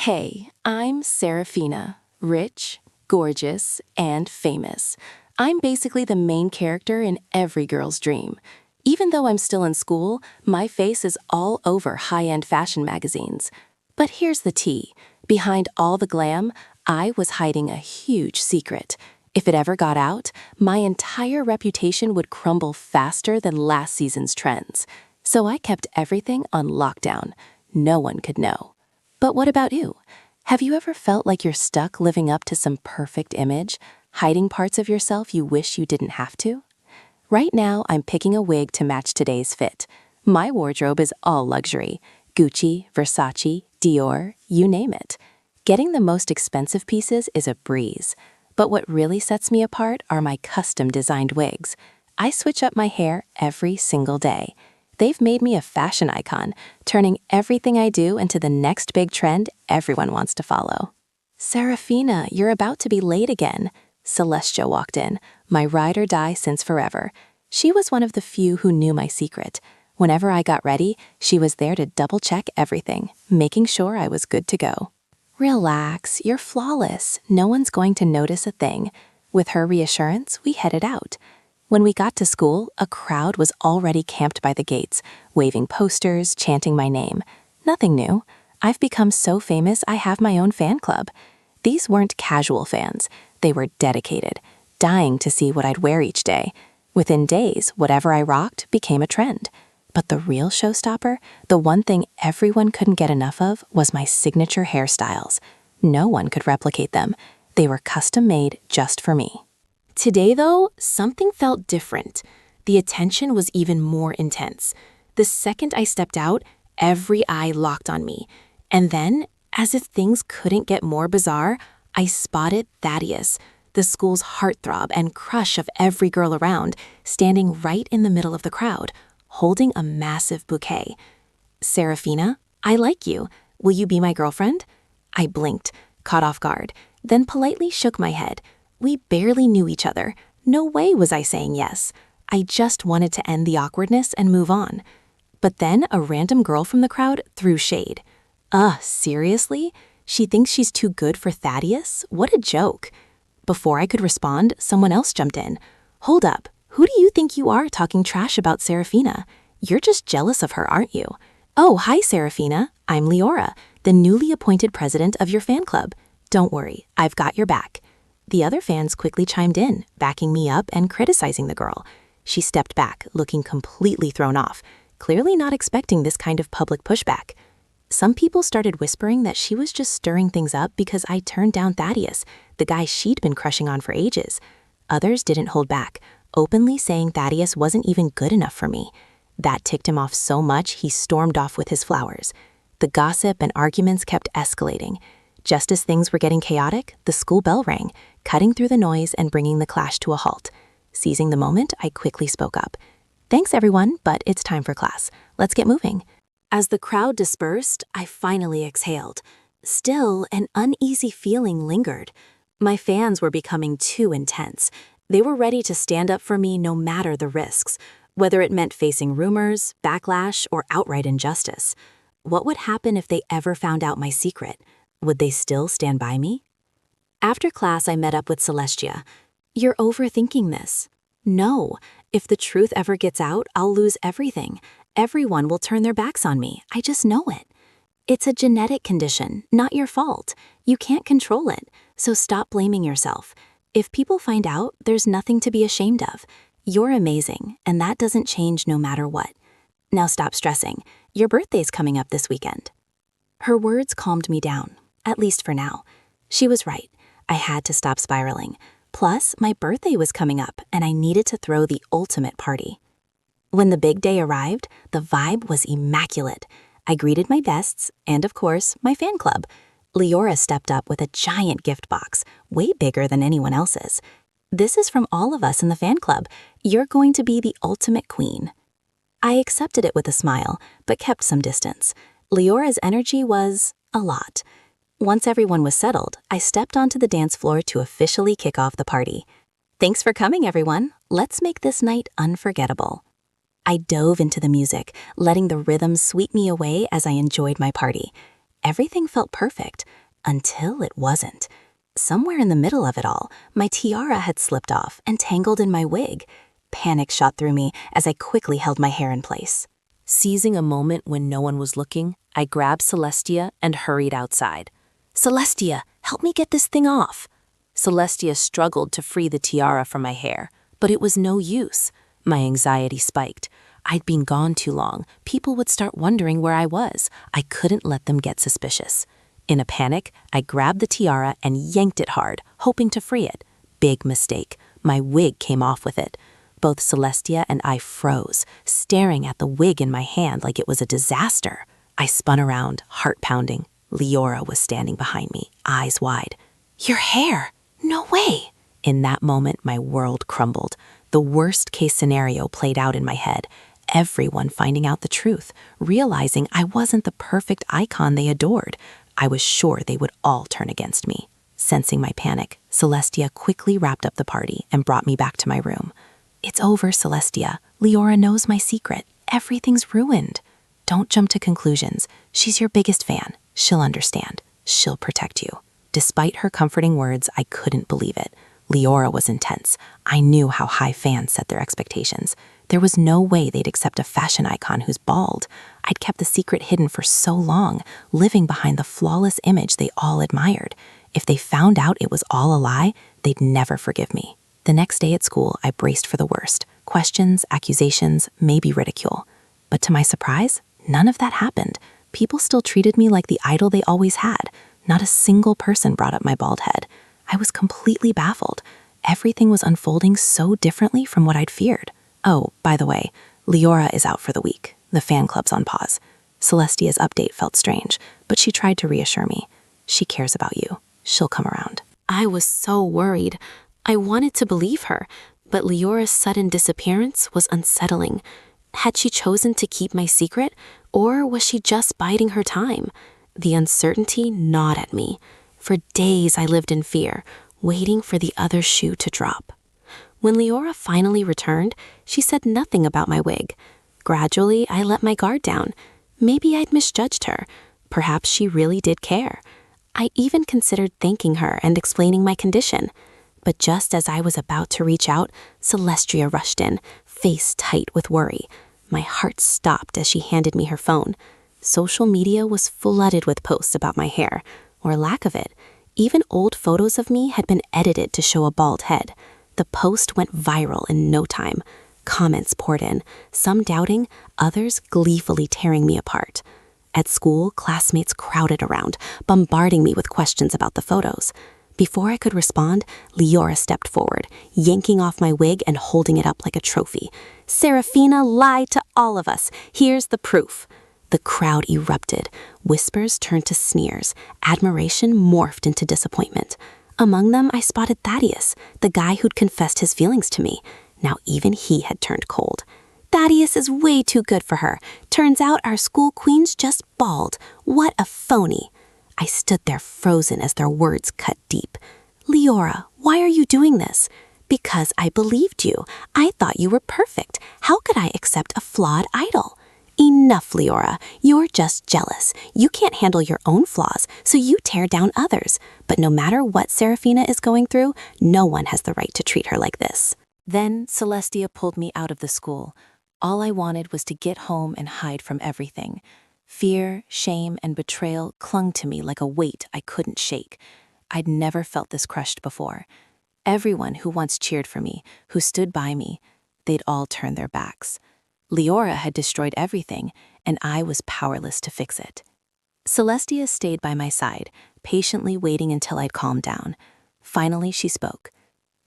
Hey, I'm Serafina, rich, gorgeous, and famous. I'm basically the main character in every girl's dream. Even though I'm still in school, my face is all over high-end fashion magazines. But here's the tea. Behind all the glam, I was hiding a huge secret. If it ever got out, my entire reputation would crumble faster than last season's trends. So I kept everything on lockdown. No one could know. But what about you? Have you ever felt like you're stuck living up to some perfect image, hiding parts of yourself you wish you didn't have to? Right now, I'm picking a wig to match today's fit. My wardrobe is all luxury. Gucci, Versace, Dior, you name it. Getting the most expensive pieces is a breeze. But what really sets me apart are my custom-designed wigs. I switch up my hair every single day. They've made me a fashion icon, turning everything I do into the next big trend everyone wants to follow. Serafina, you're about to be late again. Celestia walked in, my ride or die since forever. She was one of the few who knew my secret. Whenever I got ready, she was there to double-check everything, making sure I was good to go. Relax, you're flawless. No one's going to notice a thing. With her reassurance, we headed out. When we got to school, a crowd was already camped by the gates, waving posters, chanting my name. Nothing new. I've become so famous I have my own fan club. These weren't casual fans. They were dedicated, dying to see what I'd wear each day. Within days, whatever I rocked became a trend. But the real showstopper, the one thing everyone couldn't get enough of, was my signature hairstyles. No one could replicate them. They were custom-made just for me. Today, though, something felt different. The attention was even more intense. The second I stepped out, every eye locked on me. And then, as if things couldn't get more bizarre, I spotted Thaddeus, the school's heartthrob and crush of every girl around, standing right in the middle of the crowd, holding a massive bouquet. "Serafina, I like you. Will you be my girlfriend?" I blinked, caught off guard, then politely shook my head. We barely knew each other. No way was I saying yes. I just wanted to end the awkwardness and move on. But then a random girl from the crowd threw shade. Seriously? She thinks she's too good for Thaddeus? What a joke. Before I could respond, someone else jumped in. "Hold up. Who do you think you are talking trash about Serafina? You're just jealous of her, aren't you?" "Oh, hi, Serafina. I'm Leora, the newly appointed president of your fan club. Don't worry, I've got your back." The other fans quickly chimed in, backing me up and criticizing the girl. She stepped back, looking completely thrown off, clearly not expecting this kind of public pushback. Some people started whispering that she was just stirring things up because I turned down Thaddeus, the guy she'd been crushing on for ages. Others didn't hold back, openly saying Thaddeus wasn't even good enough for me. That ticked him off so much he stormed off with his flowers. The gossip and arguments kept escalating. Just as things were getting chaotic, the school bell rang, cutting through the noise and bringing the clash to a halt. Seizing the moment, I quickly spoke up. "Thanks, everyone, but it's time for class. Let's get moving." As the crowd dispersed, I finally exhaled. Still, an uneasy feeling lingered. My fans were becoming too intense. They were ready to stand up for me no matter the risks, whether it meant facing rumors, backlash, or outright injustice. What would happen if they ever found out my secret? Would they still stand by me? After class, I met up with Celestia. "You're overthinking this." "No. If the truth ever gets out, I'll lose everything. Everyone will turn their backs on me. I just know it. It's a genetic condition, not your fault. You can't control it, so stop blaming yourself. If people find out, there's nothing to be ashamed of. You're amazing, and that doesn't change no matter what. Now stop stressing. Your birthday's coming up this weekend." Her words calmed me down, at least for now. She was right. I had to stop spiraling. Plus, my birthday was coming up, and I needed to throw the ultimate party. When the big day arrived, the vibe was immaculate. I greeted my guests, and of course, my fan club. Leora stepped up with a giant gift box, way bigger than anyone else's. "This is from all of us in the fan club. You're going to be the ultimate queen." I accepted it with a smile, but kept some distance. Leora's energy was a lot. Once everyone was settled, I stepped onto the dance floor to officially kick off the party. "Thanks for coming, everyone. Let's make this night unforgettable." I dove into the music, letting the rhythm sweep me away as I enjoyed my party. Everything felt perfect, until it wasn't. Somewhere in the middle of it all, my tiara had slipped off and tangled in my wig. Panic shot through me as I quickly held my hair in place. Seizing a moment when no one was looking, I grabbed Celestia and hurried outside. "Celestia, help me get this thing off." Celestia struggled to free the tiara from my hair, but it was no use. My anxiety spiked. I'd been gone too long. People would start wondering where I was. I couldn't let them get suspicious. In a panic, I grabbed the tiara and yanked it hard, hoping to free it. Big mistake. My wig came off with it. Both Celestia and I froze, staring at the wig in my hand like it was a disaster. I spun around, heart pounding. Leora was standing behind me, eyes wide. "Your hair? No way!" In that moment, my world crumbled. The worst-case scenario played out in my head. Everyone finding out the truth, realizing I wasn't the perfect icon they adored. I was sure they would all turn against me. Sensing my panic, Celestia quickly wrapped up the party and brought me back to my room. "It's over, Celestia. Leora knows my secret. Everything's ruined." "Don't jump to conclusions. She's your biggest fan. She'll understand. She'll protect you." Despite her comforting words, I couldn't believe it. Leora was intense. I knew how high fans set their expectations. There was no way they'd accept a fashion icon who's bald. I'd kept the secret hidden for so long, living behind the flawless image they all admired. If they found out it was all a lie, they'd never forgive me. The next day at school, I braced for the worst. Questions, accusations, maybe ridicule. But to my surprise, none of that happened. People still treated me like the idol they always had. Not a single person brought up my bald head. I was completely baffled. Everything was unfolding so differently from what I'd feared. Oh, by the way, Leora is out for the week. The fan club's on pause. Celestia's update felt strange, but she tried to reassure me. "She cares about you. She'll come around." I was so worried. I wanted to believe her, but Leora's sudden disappearance was unsettling. Had she chosen to keep my secret, or was she just biding her time? The uncertainty gnawed at me. For days I lived in fear, waiting for the other shoe to drop. When Leora finally returned, she said nothing about my wig. Gradually, I let my guard down. Maybe I'd misjudged her. Perhaps she really did care. I even considered thanking her and explaining my condition. But just as I was about to reach out, Celestia rushed in, face tight with worry. My heart stopped as she handed me her phone. Social media was flooded with posts about my hair, or lack of it. Even old photos of me had been edited to show a bald head. The post went viral in no time. Comments poured in, some doubting, others gleefully tearing me apart. At school, classmates crowded around, bombarding me with questions about the photos. Before I could respond, Leora stepped forward, yanking off my wig and holding it up like a trophy. "Serafina lied to all of us. Here's the proof." The crowd erupted. Whispers turned to sneers. Admiration morphed into disappointment. Among them, I spotted Thaddeus, the guy who'd confessed his feelings to me. Now even he had turned cold. "Thaddeus is way too good for her. Turns out our school queen's just bald. What a phony." I stood there frozen as their words cut deep. "Leora, why are you doing this?" "Because I believed you. I thought you were perfect. How could I accept a flawed idol?" "Enough, Leora. You're just jealous. You can't handle your own flaws, so you tear down others. But no matter what Serafina is going through, no one has the right to treat her like this." Then Celestia pulled me out of the school. All I wanted was to get home and hide from everything. Fear, shame, and betrayal clung to me like a weight I couldn't shake. I'd never felt this crushed before. Everyone who once cheered for me, who stood by me, they'd all turned their backs. Leora had destroyed everything, and I was powerless to fix it. Celestia stayed by my side, patiently waiting until I'd calmed down. Finally, she spoke.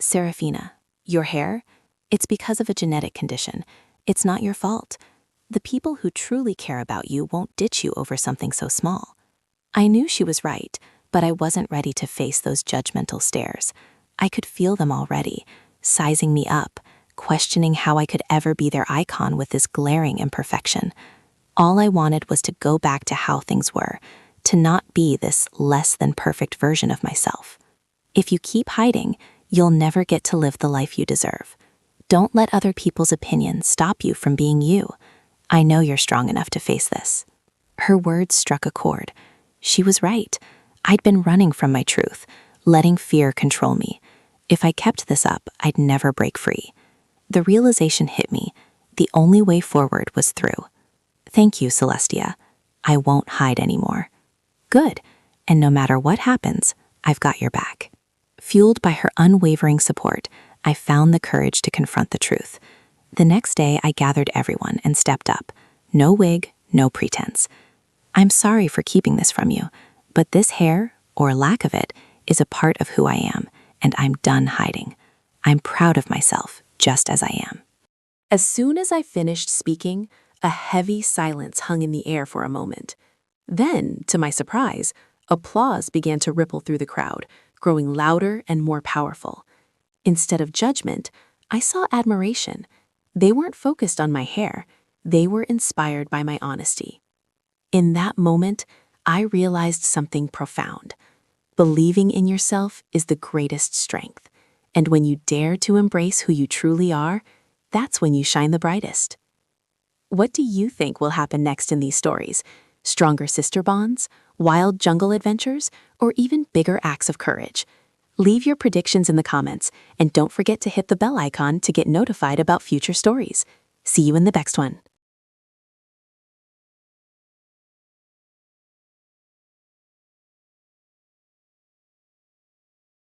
"Serafina, your hair? It's because of a genetic condition. It's not your fault. The people who truly care about you won't ditch you over something so small." I knew she was right, but I wasn't ready to face those judgmental stares. I could feel them already, sizing me up, questioning how I could ever be their icon with this glaring imperfection. All I wanted was to go back to how things were, to not be this less than perfect version of myself. If you keep hiding, you'll never get to live the life you deserve. Don't let other people's opinions stop you from being you. I know you're strong enough to face this. Her words struck a chord. She was right. I'd been running from my truth, letting fear control me. If I kept this up, I'd never break free. The realization hit me. The only way forward was through. Thank you, Celestia. I won't hide anymore. Good. And no matter what happens, I've got your back. Fueled by her unwavering support, I found the courage to confront the truth. The next day, I gathered everyone and stepped up. No wig, no pretense. I'm sorry for keeping this from you, but this hair, or lack of it, is a part of who I am, and I'm done hiding. I'm proud of myself, just as I am. As soon as I finished speaking, a heavy silence hung in the air for a moment. Then, to my surprise, applause began to ripple through the crowd, growing louder and more powerful. Instead of judgment, I saw admiration. They weren't focused on my hair. They were inspired by my honesty. In that moment, I realized something profound. Believing in yourself is the greatest strength. And when you dare to embrace who you truly are, that's when you shine the brightest. What do you think will happen next in these stories? Stronger sister bonds, wild jungle adventures, or even bigger acts of courage? Leave your predictions in the comments, and don't forget to hit the bell icon to get notified about future stories. See you in the next one.